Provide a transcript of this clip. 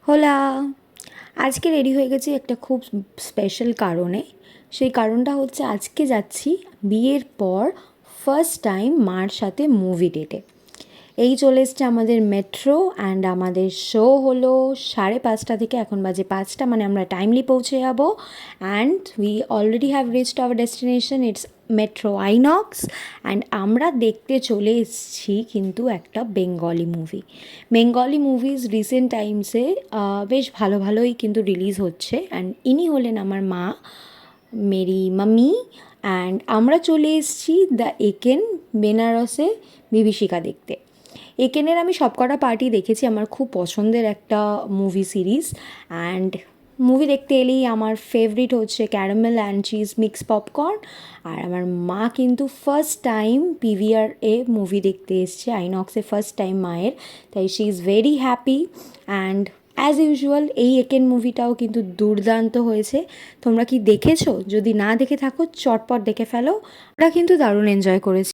হোলা! আজকে রেডি হয়ে গেছি একটা খুব স্পেশাল কারণে। সেই কারণটা হচ্ছে আজকে যাচ্ছি বিয়ের পর ফার্স্ট টাইম মার সাথে মুভি ডেটে। এই চলে এসছে আমাদের মেট্রো অ্যান্ড আমাদের শো হলো 5:30 থেকে, এখন বাজে 5টা, মানে আমরা টাইমলি পৌঁছে যাবো। And we already have reached our destination, it's metro INOX. And আমরা দেখতে চলে এসেছি কিন্তু একটা Bengali movie. Bengali movies recent টাইমসে বেশ ভালো ভালোই কিন্তু রিলিজ হচ্ছে। অ্যান্ড ইনি হলেন আমার মা, মেরি মাম্মি। অ্যান্ড আমরা চলে এসেছি দ্য একেন, বেনারসে বিভীষিকা দেখতে। একেনের আমি সবকটা পার্টি দেখেছি, আমার খুব পছন্দের একটা মুভি সিরিজ। অ্যান্ড মুভি দেখতে এলেই আমার ফেভারিট হচ্ছে caramel and cheese mix popcorn. আর আমার মা কিন্তু ফার্স্ট টাইম পিভিআর এ মুভি দেখতে এসছে, আইনক্সে ফার্স্ট টাইম মায়ের, তাই she is very happy. And as usual এই একেন মুভিটাও কিন্তু দুর্দান্ত হয়েছে। তোমরা কি দেখেছো? যদি না দেখে থাকো চটপট দেখে ফেলো, ওরা কিন্তু দারুণ এনজয় করেছে।